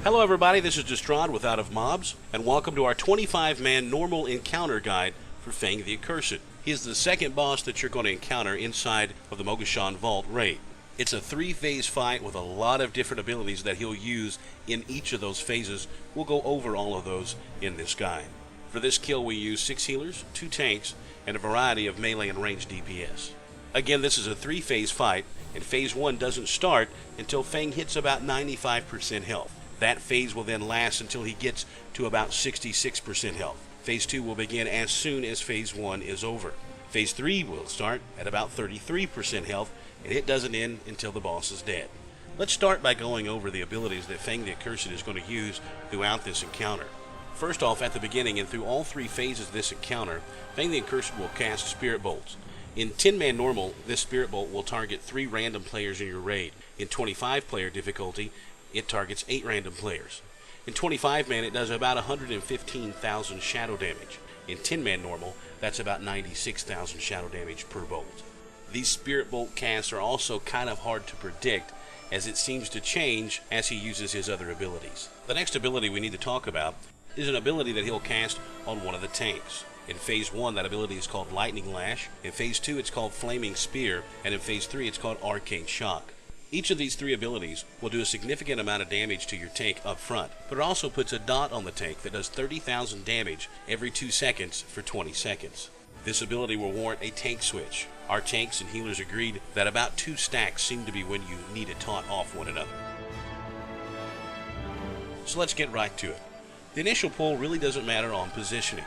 Hello everybody, this is Destrad with Out of Mobs, and welcome to our 25-man normal encounter guide for Feng the Accursed. He is the second boss that you're going to encounter inside of the Mogu'shan Vault raid. It's a 3-phase fight with a lot of different abilities that he'll use in each of those phases. We'll go over all of those in this guide. For this kill we use 6 healers, 2 tanks, and a variety of melee and ranged DPS. Again, this is a 3-phase fight, and phase 1 doesn't start until Feng hits about 95% health. That phase will then last until he gets to about 66% health. Phase 2 will begin as soon as phase 1 is over. Phase 3 will start at about 33% health, and it doesn't end until the boss is dead. Let's start by going over the abilities that Feng the Accursed is going to use throughout this encounter. First off, at the beginning and through all 3 phases of this encounter, Feng the Accursed will cast Spirit Bolts. In 10-man normal, this Spirit Bolt will target 3 random players in your raid. In 25-player difficulty, it targets 8 random players. In 25-man, it does about 115,000 shadow damage. In 10-man normal, that's about 96,000 shadow damage per bolt. These Spirit Bolt casts are also kind of hard to predict, as it seems to change as he uses his other abilities. The next ability we need to talk about is an ability that he'll cast on one of the tanks. In phase 1, that ability is called Lightning Lash. In phase 2, it's called Flaming Spear. And in phase 3, it's called Arcane Shock. Each of these 3 abilities will do a significant amount of damage to your tank up front, but it also puts a dot on the tank that does 30,000 damage every 2 seconds for 20 seconds. This ability will warrant a tank switch. Our tanks and healers agreed that about 2 stacks seem to be when you need to taunt off one another. So let's get right to it. The initial pull really doesn't matter on positioning.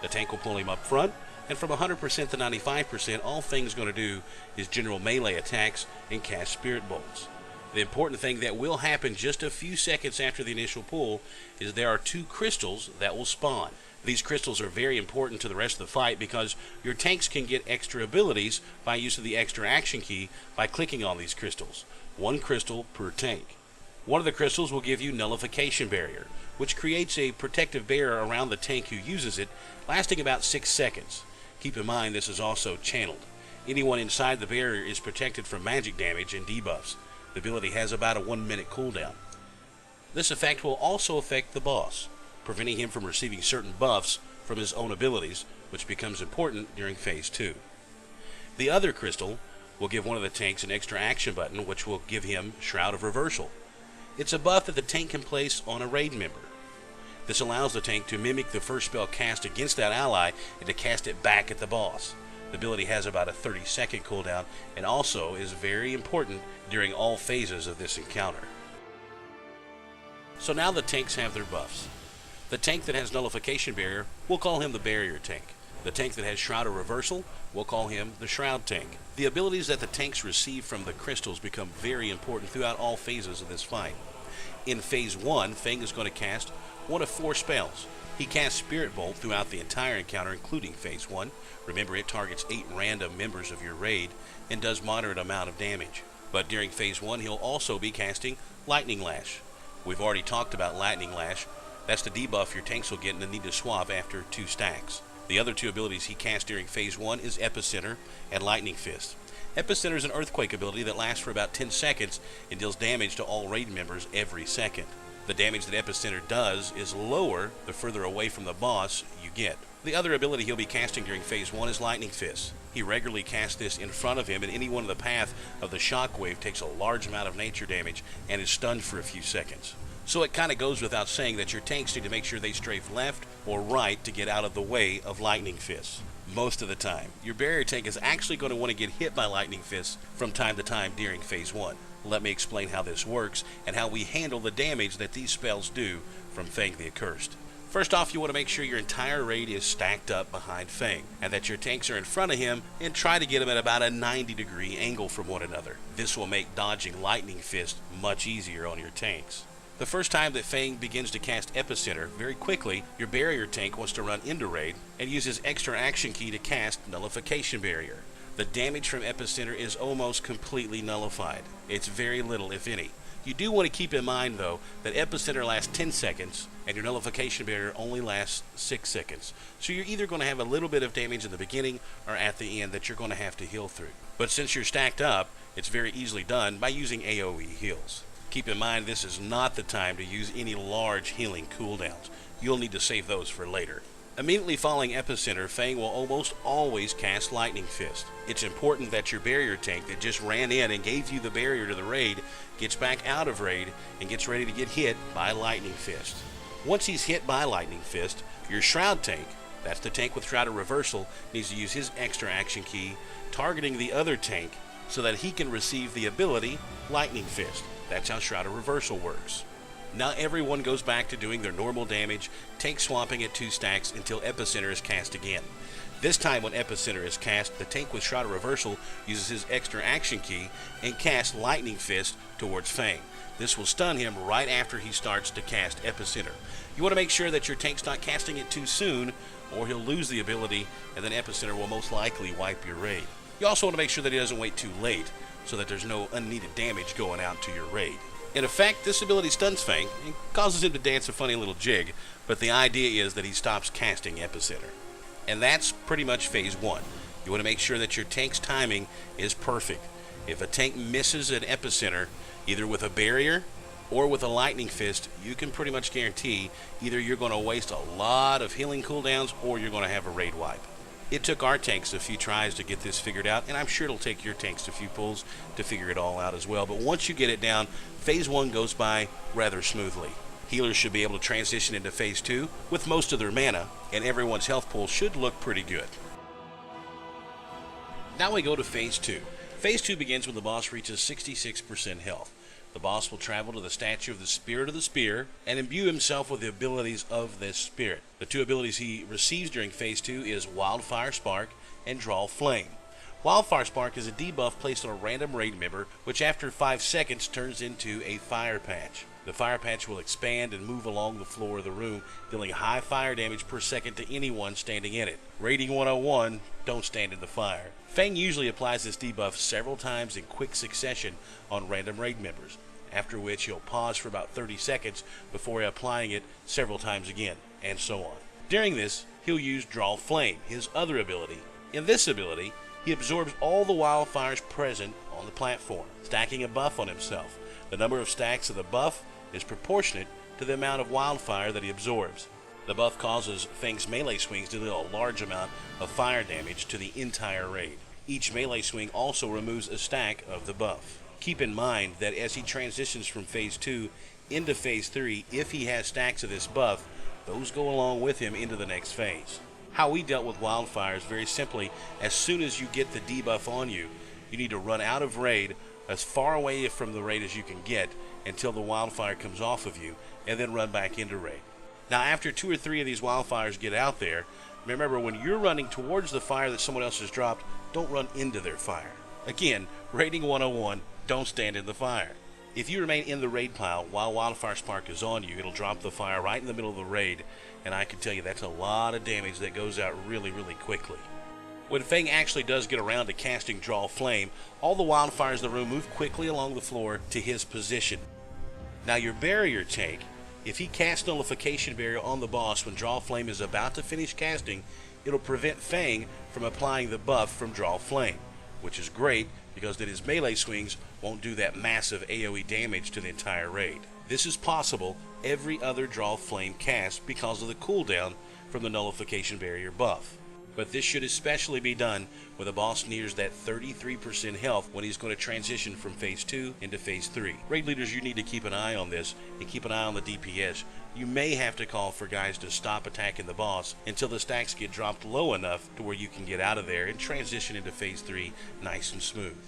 The tank will pull him up front, and from 100% to 95%, all Feng's going to do is general melee attacks and cast Spirit Bolts. The important thing that will happen just a few seconds after the initial pull is there are 2 crystals that will spawn. These crystals are very important to the rest of the fight because your tanks can get extra abilities by use of the extra action key by clicking on these crystals. 1 crystal per tank. One of the crystals will give you Nullification Barrier, which creates a protective barrier around the tank who uses it, lasting about 6 seconds. Keep in mind this is also channeled. Anyone inside the barrier is protected from magic damage and debuffs. The ability has about a 1-minute cooldown. This effect will also affect the boss, preventing him from receiving certain buffs from his own abilities, which becomes important during phase 2. The other crystal will give one of the tanks an extra action button, which will give him Shroud of Reversal. It's a buff that the tank can place on a raid member. This allows the tank to mimic the first spell cast against that ally and to cast it back at the boss. The ability has about a 30-second cooldown and also is very important during all phases of this encounter. So now the tanks have their buffs. The tank that has Nullification Barrier, we'll call him the Barrier Tank. The tank that has Shroud of Reversal, we'll call him the Shroud Tank. The abilities that the tanks receive from the crystals become very important throughout all phases of this fight. In phase 1, Feng is going to cast one of 4 spells. He casts Spirit Bolt throughout the entire encounter, including phase 1. Remember, it targets 8 random members of your raid and does moderate amount of damage. But during phase 1, he'll also be casting Lightning Lash. We've already talked about Lightning Lash. That's the debuff your tanks will get and need to swap after 2 stacks. The other 2 abilities he casts during phase 1 is Epicenter and Lightning Fist. Epicenter is an earthquake ability that lasts for about 10 seconds and deals damage to all raid members every second. The damage that Epicenter does is lower the further away from the boss you get. The other ability he'll be casting during phase 1 is Lightning Fist. He regularly casts this in front of him, and anyone in the path of the shockwave takes a large amount of nature damage and is stunned for a few seconds. So it kind of goes without saying that your tanks need to make sure they strafe left or right to get out of the way of Lightning Fists. Most of the time, your barrier tank is actually going to want to get hit by Lightning Fists from time to time during phase 1. Let me explain how this works and how we handle the damage that these spells do from Feng the Accursed. First off, you want to make sure your entire raid is stacked up behind Feng and that your tanks are in front of him and try to get them at about a 90-degree angle from one another. This will make dodging Lightning Fist much easier on your tanks. The first time that Feng begins to cast Epicenter, very quickly, your barrier tank wants to run into raid and use his extra action key to cast Nullification Barrier. The damage from Epicenter is almost completely nullified. It's very little, if any. You do want to keep in mind, though, that Epicenter lasts 10 seconds and your Nullification Barrier only lasts 6 seconds. So you're either going to have a little bit of damage in the beginning or at the end that you're going to have to heal through. But since you're stacked up, it's very easily done by using AoE heals. Keep in mind this is not the time to use any large healing cooldowns. You'll need to save those for later. Immediately following Epicenter, Feng will almost always cast Lightning Fist. It's important that your barrier tank that just ran in and gave you the barrier to the raid gets back out of raid and gets ready to get hit by Lightning Fist. Once he's hit by Lightning Fist, your Shroud tank, that's the tank with Shroud of Reversal, needs to use his extra action key, targeting the other tank so that he can receive the ability Lightning Fist. That's how Shroud of Reversal works. Now everyone goes back to doing their normal damage, tank swapping at 2 stacks until Epicenter is cast again. This time when Epicenter is cast, the tank with Shroud of Reversal uses his extra action key and casts Lightning Fist towards Feng. This will stun him right after he starts to cast Epicenter. You want to make sure that your tank's not casting it too soon, or he'll lose the ability and then Epicenter will most likely wipe your raid. You also want to make sure that he doesn't wait too late, so that there's no unneeded damage going out to your raid. In effect, this ability stuns Feng and causes him to dance a funny little jig, but the idea is that he stops casting Epicenter. And that's pretty much phase 1. You want to make sure that your tank's timing is perfect. If a tank misses an Epicenter, either with a barrier or with a Lightning Fist, you can pretty much guarantee either you're going to waste a lot of healing cooldowns or you're going to have a raid wipe. It took our tanks a few tries to get this figured out, and I'm sure it'll take your tanks a few pulls to figure it all out as well. But once you get it down, phase 1 goes by rather smoothly. Healers should be able to transition into phase 2 with most of their mana, and everyone's health pool should look pretty good. Now we go to phase 2. Phase 2 begins when the boss reaches 66% health. The boss will travel to the statue of the Spirit of the Spear and imbue himself with the abilities of this spirit. The 2 abilities he receives during phase 2 is Wildfire Spark and Draw Flame. Wildfire Spark is a debuff placed on a random raid member, which after 5 seconds turns into a fire patch. The fire patch will expand and move along the floor of the room, dealing high fire damage per second to anyone standing in it. Raiding 101, don't stand in the fire. Feng usually applies this debuff several times in quick succession on random raid members, after which he'll pause for about 30 seconds before applying it several times again, and so on. During this, he'll use Draw Flame, his other ability. In this ability, he absorbs all the wildfires present on the platform, stacking a buff on himself. The number of stacks of the buff is proportionate to the amount of wildfire that he absorbs. The buff causes Feng's melee swings to deal a large amount of fire damage to the entire raid. Each melee swing also removes a stack of the buff. Keep in mind that as he transitions from phase 2 into phase 3, if he has stacks of this buff, those go along with him into the next phase. How we dealt with wildfire is very simply, as soon as you get the debuff on you, you need to run out of raid as far away from the raid as you can get until the wildfire comes off of you, and then run back into raid. Now after 2 or 3 of these wildfires get out there, remember when you're running towards the fire that someone else has dropped, don't run into their fire. Again, raiding 101, don't stand in the fire. If you remain in the raid pile while Wildfire Spark is on you, it'll drop the fire right in the middle of the raid, and I can tell you that's a lot of damage that goes out really, really quickly. When Feng actually does get around to casting Draw Flame, all the wildfires in the room move quickly along the floor to his position. Now your barrier tank, if he casts Nullification Barrier on the boss when Draw Flame is about to finish casting, it'll prevent Feng from applying the buff from Draw Flame, which is great because then his melee swings won't do that massive AoE damage to the entire raid. This is possible every other Draw Flame cast because of the cooldown from the Nullification Barrier buff. But this should especially be done when the boss nears that 33% health when he's going to transition from phase 2 into phase 3. Raid leaders, you need to keep an eye on this and keep an eye on the DPS. You may have to call for guys to stop attacking the boss until the stacks get dropped low enough to where you can get out of there and transition into phase 3 nice and smooth.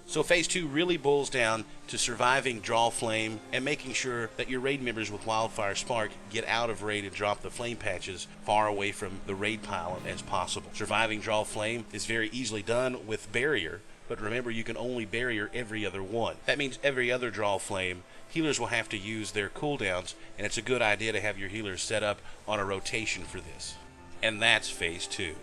So phase 2 really boils down to surviving Draw Flame and making sure that your raid members with Wildfire Spark get out of raid and drop the flame patches far away from the raid pile as possible. Surviving Draw Flame is very easily done with Barrier, but remember you can only Barrier every other one. That means every other Draw Flame, healers will have to use their cooldowns, and it's a good idea to have your healers set up on a rotation for this. And that's phase 2.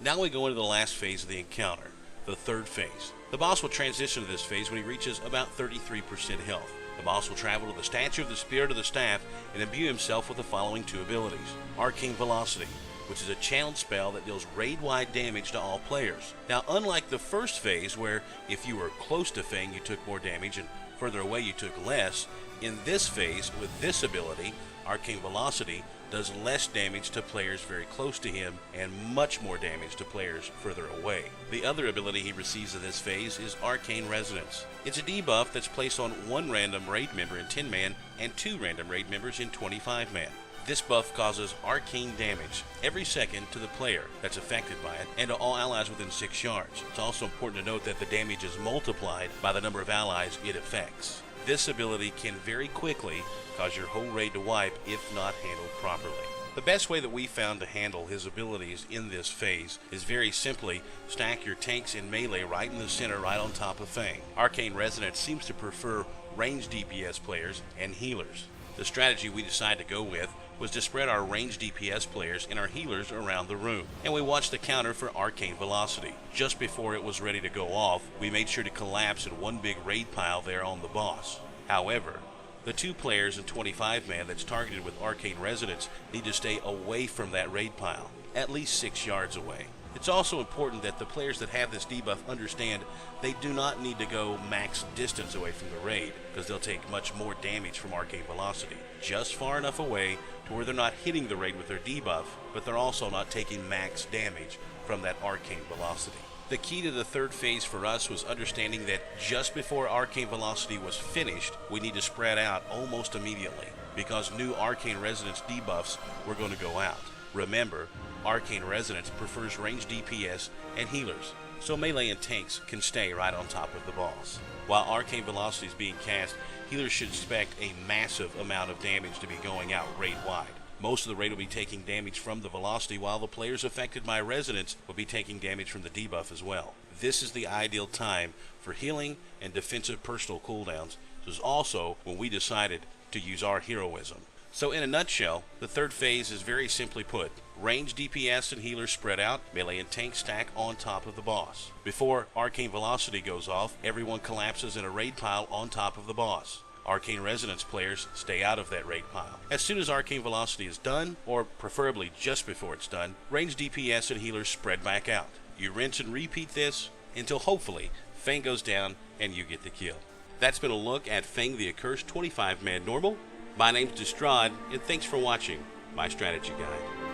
Now we go into the last phase of the encounter. The third phase. The boss will transition to this phase when he reaches about 33% health. The boss will travel to the statue of the Spirit of the Staff and imbue himself with the following 2 abilities. Arcane Velocity. which is a channeled spell that deals raid-wide damage to all players. Now, unlike the first phase, where if you were close to Feng you took more damage and further away you took less, in this phase, with this ability, Arcane Velocity does less damage to players very close to him and much more damage to players further away. The other ability he receives in this phase is Arcane Resonance. It's a debuff that's placed on one random raid member in 10-man and two random raid members in 25-man. This buff causes arcane damage every second to the player that's affected by it and to all allies within 6 yards. It's also important to note that the damage is multiplied by the number of allies it affects. This ability can very quickly cause your whole raid to wipe if not handled properly. The best way that we found to handle his abilities in this phase is very simply stack your tanks in melee right in the center, right on top of Feng. Arcane Resonance seems to prefer ranged DPS players and healers. The strategy we decided to go with was to spread our ranged DPS players and our healers around the room, and we watched the counter for Arcane Velocity. Just before it was ready to go off, we made sure to collapse in one big raid pile there on the boss. However, the two players in 25-man that's targeted with Arcane Resonance need to stay away from that raid pile, at least 6 yards away. It's also important that the players that have this debuff understand they do not need to go max distance away from the raid, because they'll take much more damage from Arcane Velocity. Just far enough away to where they're not hitting the raid with their debuff, but they're also not taking max damage from that Arcane Velocity. The key to the third phase for us was understanding that just before Arcane Velocity was finished, we need to spread out almost immediately, because new Arcane Resonance debuffs were going to go out. Remember, Arcane Resonance prefers ranged DPS and healers, so melee and tanks can stay right on top of the boss. While Arcane Velocity is being cast, healers should expect a massive amount of damage to be going out raid-wide. Most of the raid will be taking damage from the Velocity, while the players affected by Resonance will be taking damage from the debuff as well. This is the ideal time for healing and defensive personal cooldowns. This is also when we decided to use our heroism. So in a nutshell, the third phase is very simply put. Ranged DPS and healers spread out, melee and tank stack on top of the boss. Before Arcane Velocity goes off, everyone collapses in a raid pile on top of the boss. Arcane Resonance players stay out of that raid pile. As soon as Arcane Velocity is done, or preferably just before it's done, ranged DPS and healers spread back out. You rinse and repeat this until hopefully Feng goes down and you get the kill. That's been a look at Feng the Accursed 25-man normal. My name's Destrad, and thanks for watching my strategy guide.